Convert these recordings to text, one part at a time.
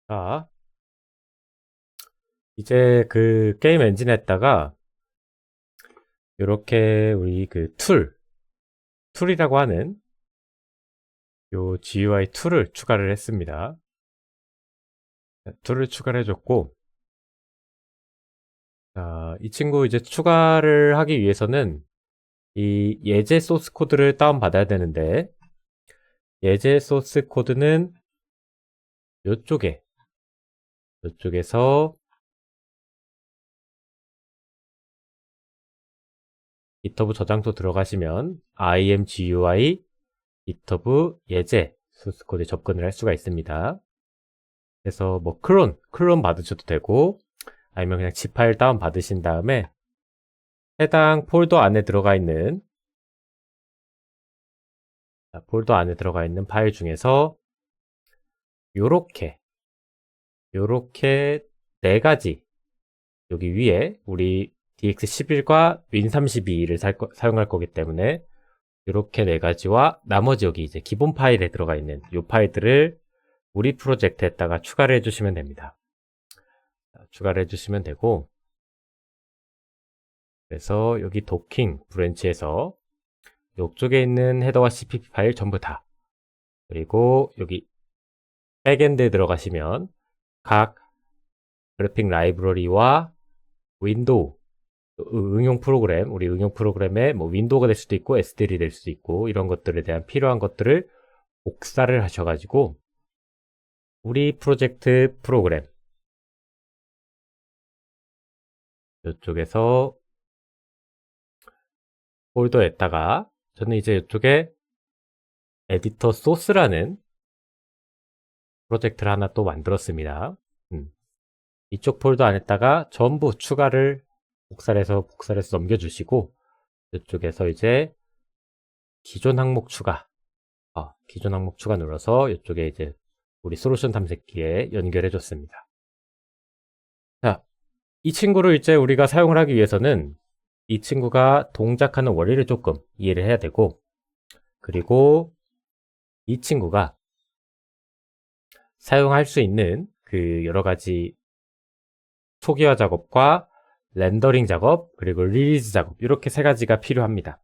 자, 이제 그 게임 엔진에다가 이렇게 우리 그 툴이라고 하는 요 GUI 툴을 추가를 했습니다. 툴을 추가를 해줬고, 자, 이 친구 이제 추가를 하기 위해서는 이 예제 소스 코드를 다운받아야 되는데, 예제 소스 코드는 요쪽에서 GitHub 저장소 들어가시면 imgui GitHub 예제 소스 코드에 접근을 할 수가 있습니다. 그래서 뭐 클론 받으셔도 되고 아니면 그냥 zip 파일 다운 받으신 다음에 해당 폴더 안에 들어가 있는 파일 중에서 요렇게 네 가지 여기 위에 우리 DX11과 Win32를 사용할 거기 때문에 이렇게 네 가지와 나머지 여기 이제 기본 파일에 들어가 있는 이 파일들을 우리 프로젝트에다가 추가를 해주시면 됩니다. 추가를 해주시면 되고, 그래서 여기 도킹 브랜치에서 이쪽에 있는 헤더와 cpp 파일 전부 다, 그리고 여기 백엔드에 들어가시면 각 그래픽 라이브러리와 윈도우 응용 프로그램, 우리 응용 프로그램에 뭐 윈도우가 될 수도 있고 SDL이 될 수도 있고 이런 것들에 대한 필요한 것들을 복사를 하셔가지고 우리 프로젝트 프로그램 이쪽에서 폴더에다가 저는 이제 이쪽에 에디터 소스라는 프로젝트를 하나 또 만들었습니다. 이쪽 폴더 안에다가 전부 복사를 해서 넘겨주시고 이쪽에서 이제 기존 항목 추가 눌러서 이쪽에 이제 우리 솔루션 탐색기에 연결해 줬습니다. 자, 이 친구를 이제 우리가 사용을 하기 위해서는 이 친구가 동작하는 원리를 조금 이해를 해야 되고, 그리고 이 친구가 사용할 수 있는 그 여러 가지 초기화 작업과 렌더링 작업, 그리고 리리즈 작업 이렇게 세 가지가 필요합니다.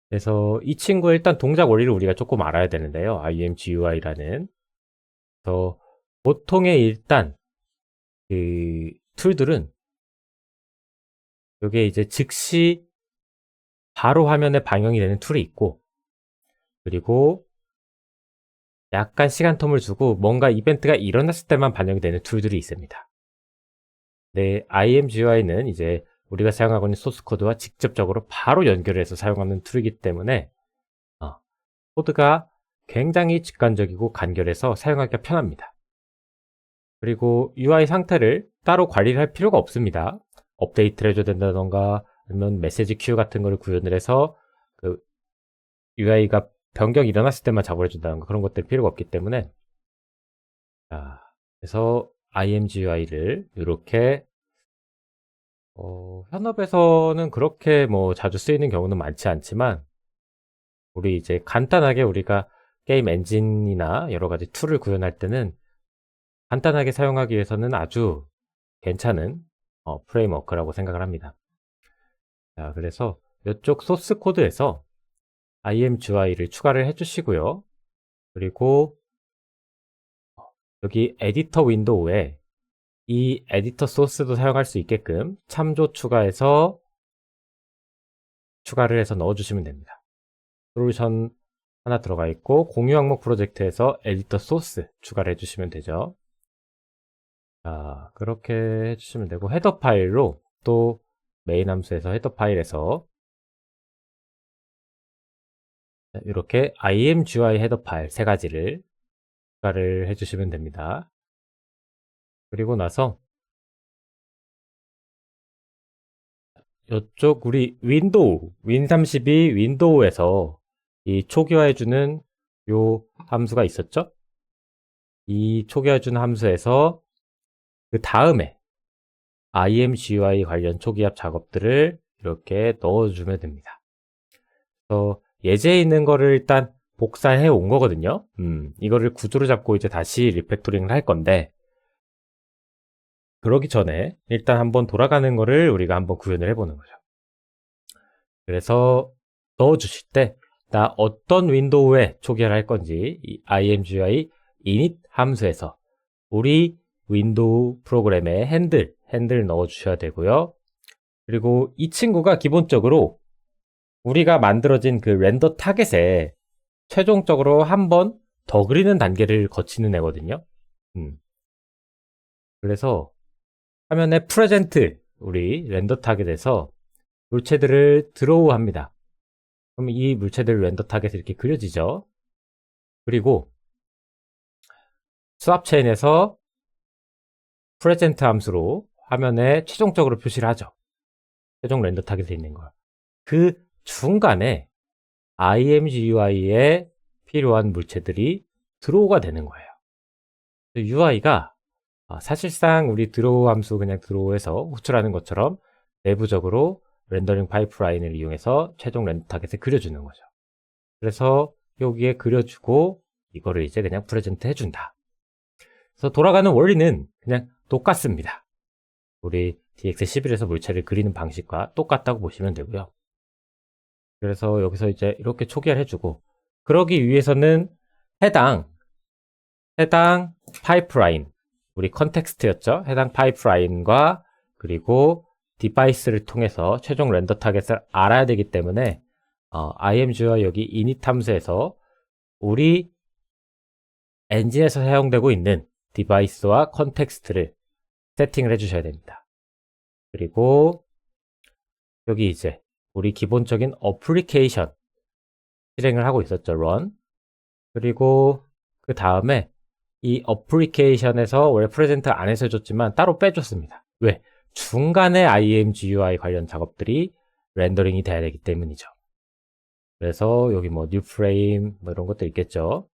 그래서 이 친구의 일단 동작 원리를 우리가 조금 알아야 되는데요. imgui라는. 그래서 보통의 일단 그 툴들은 이게 이제 즉시 바로 화면에 반영이 되는 툴이 있고, 그리고 약간 시간 텀을 주고 뭔가 이벤트가 일어났을 때만 반영이 되는 툴들이 있습니다. 네, imgui는 이제 우리가 사용하고 있는 소스 코드와 직접적으로 바로 연결해서 사용하는 툴이기 때문에 코드가 굉장히 직관적이고 간결해서 사용하기가 편합니다. 그리고 UI 상태를 따로 관리를 할 필요가 없습니다. 업데이트를 해줘야 된다던가 아니면 메시지 큐 같은 걸 구현을 해서 그 UI가 변경이 일어났을 때만 작업을 해준다던가 그런 것들 필요가 없기 때문에, 자, 그래서 imgui를 이렇게 현업에서는 그렇게 뭐 자주 쓰이는 경우는 많지 않지만 우리 이제 간단하게 우리가 게임 엔진이나 여러 가지 툴을 구현할 때는 간단하게 사용하기 위해서는 아주 괜찮은 프레임워크라고 생각을 합니다. 자, 그래서 이쪽 소스 코드에서 imgui를 추가를 해주시고요. 그리고 여기 에디터 윈도우에 이 에디터 소스도 사용할 수 있게끔 참조 추가를 해서 넣어주시면 됩니다. 솔루션 하나 들어가 있고 공유 항목 프로젝트에서 에디터 소스 추가를 해주시면 되죠. 자, 그렇게 해주시면 되고 헤더 파일로 또 메인 함수에서 헤더 파일에서 이렇게 imgui 헤더 파일 세 가지를 추가를 해주시면 됩니다. 그리고 나서 이쪽 우리 윈32 윈도우에서 이 초기화해주는 요 함수가 있었죠? 이 초기화해주는 함수에서 그 다음에 imgui 관련 초기합 작업들을 이렇게 넣어주면 됩니다. 그래서 예제에 있는 거를 일단 복사해 온 거거든요. 이거를 구조를 잡고 이제 다시 리팩토링을 할 건데, 그러기 전에 일단 한번 돌아가는 거를 우리가 한번 구현을 해보는 거죠. 그래서 넣어주실 때, 나 어떤 윈도우에 초기화를 할 건지 이 imgui init 함수에서 우리 윈도우 프로그램에 핸들 넣어주셔야 되고요. 그리고 이 친구가 기본적으로 우리가 만들어진 그 렌더 타겟에 최종적으로 한 번 더 그리는 단계를 거치는 애거든요. 그래서 화면에 프레젠트 우리 렌더 타겟에서 물체들을 드로우 합니다. 그럼 이 물체들 렌더 타겟이 이렇게 그려지죠. 그리고 스왑 체인에서 프레젠트 함수로 화면에 최종적으로 표시를 하죠. 최종 렌더 타겟에 있는 걸. 그 중간에 imgui에 필요한 물체들이 드로우가 되는 거예요. UI가 사실상 우리 드로우 함수 그냥 드로우해서 호출하는 것처럼 내부적으로 렌더링 파이프라인을 이용해서 최종 렌더 타겟을 그려주는 거죠. 그래서 여기에 그려주고 이거를 이제 그냥 프레젠트 해준다. 그래서 돌아가는 원리는 그냥 똑같습니다. 우리 DX11에서 물체를 그리는 방식과 똑같다고 보시면 되고요. 그래서 여기서 이제 이렇게 초기화를 해주고, 그러기 위해서는 해당 파이프라인, 우리 컨텍스트였죠. 해당 파이프라인과 그리고 디바이스를 통해서 최종 렌더 타겟을 알아야 되기 때문에 img와 여기 init 함수에서 우리 엔진에서 사용되고 있는 디바이스와 컨텍스트를 세팅을 해주셔야 됩니다. 그리고 여기 이제 우리 기본적인 어플리케이션 실행을 하고 있었죠. run. 그리고 그 다음에 이 어플리케이션에서 원래 프레젠트 안에서 해줬지만 따로 빼줬습니다. 왜? 중간에 imgui 관련 작업들이 렌더링이 돼야 되기 때문이죠. 그래서 여기 뭐 new frame 뭐 이런 것도 있겠죠.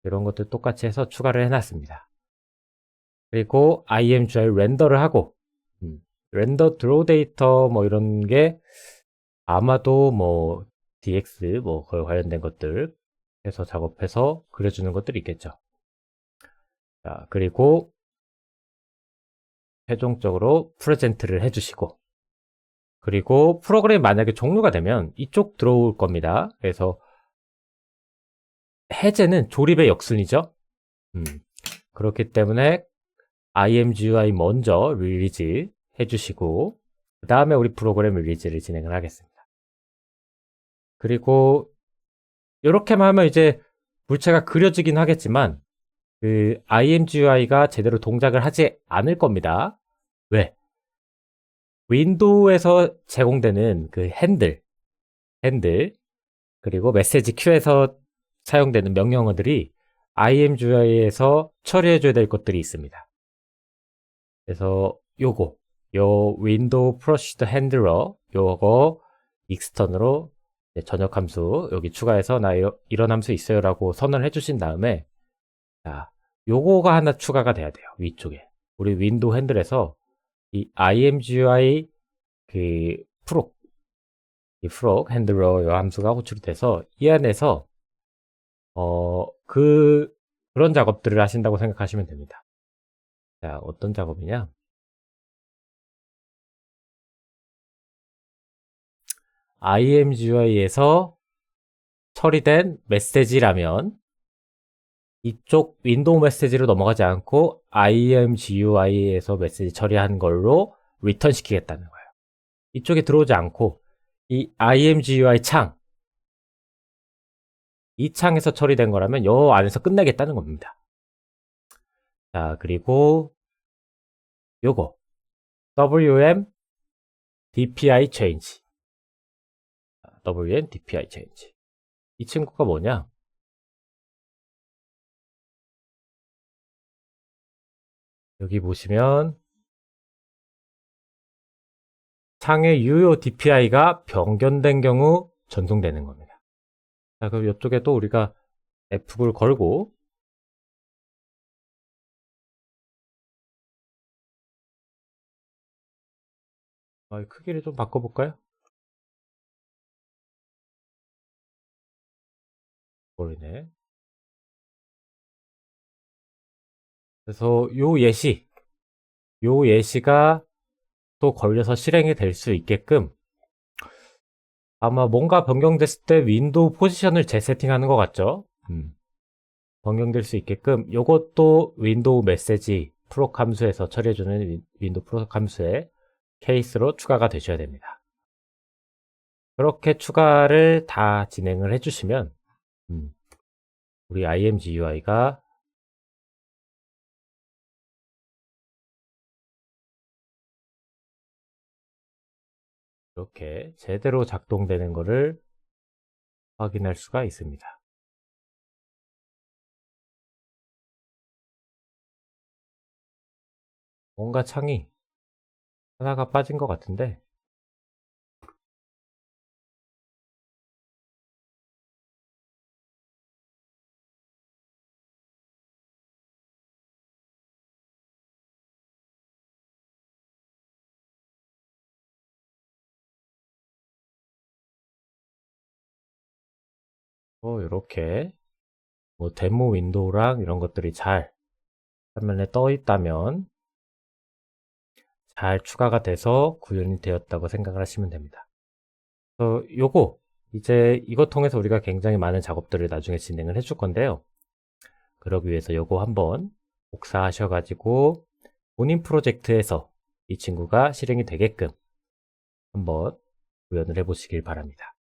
이런 것들 똑같이 해서 추가를 해놨습니다. 그리고 imgui 렌더를 하고 렌더 드로우 데이터 뭐 이런 게 아마도 뭐 dx 뭐 거에 관련된 것들 해서 작업해서 그려주는 것들이 있겠죠. 자, 그리고 최종적으로 프레젠트를 해주시고, 그리고 프로그램이 만약에 종료가 되면 이쪽 들어올 겁니다. 그래서 해제는 조립의 역순이죠. 그렇기 때문에 imgui 먼저 릴리즈 해주시고 그 다음에 우리 프로그램 릴리즈를 진행을 하겠습니다. 그리고 이렇게만 하면 이제 물체가 그려지긴 하겠지만 그 imgui가 제대로 동작을 하지 않을 겁니다. 왜? 윈도우에서 제공되는 그 핸들 그리고 메시지 큐에서 사용되는 명령어들이 imgui에서 처리해줘야 될 것들이 있습니다. 그래서 요 윈도우 프로시더 핸들러 요거 익스턴으로 전역 함수 여기 추가해서 나 이런 함수 있어요 라고 선언을 해주신 다음에 자, 요거가 하나 추가가 돼야 돼요. 위쪽에 우리 윈도우 핸들에서 이 imgui 그 프록 핸들러 요 함수가 호출이 돼서 이 안에서 그런 작업들을 하신다고 생각하시면 됩니다. 자, 어떤 작업이냐? imgui에서 처리된 메시지라면 이쪽 윈도우 메시지로 넘어가지 않고 imgui에서 메시지 처리한 걸로 리턴 시키겠다는 거예요. 이쪽에 들어오지 않고 이 imgui 창, 이 창에서 처리된 거라면 요 안에서 끝내겠다는 겁니다. 자, 그리고 요거 wm dpi change wm dpi change 이 친구가 뭐냐? 여기 보시면 창의 유효 DPI가 변경된 경우 전송되는 겁니다. 자, 그럼 이쪽에 또 우리가 F9를 걸고 크기를 좀 바꿔볼까요? 모르네. 그래서 요 예시가 또 걸려서 실행이 될 수 있게끔 아마 뭔가 변경됐을 때 윈도우 포지션을 재세팅하는 것 같죠? 변경될 수 있게끔 요것도 윈도우 메시지 프록 함수에서 처리해주는 윈도우 프록 함수의 케이스로 추가가 되셔야 됩니다. 그렇게 추가를 다 진행을 해주시면 우리 IMGUI가 이렇게 제대로 작동되는 것을 확인할 수가 있습니다. 뭔가 창이 하나가 빠진 것 같은데 이렇게 뭐 데모 윈도우랑 이런 것들이 잘 화면에 떠 있다면 잘 추가가 돼서 구현이 되었다고 생각을 하시면 됩니다. 요거 이제 이것 통해서 우리가 굉장히 많은 작업들을 나중에 진행을 해줄 건데요. 그러기 위해서 요거 한번 복사하셔가지고 본인 프로젝트에서 이 친구가 실행이 되게끔 한번 구현을 해보시길 바랍니다.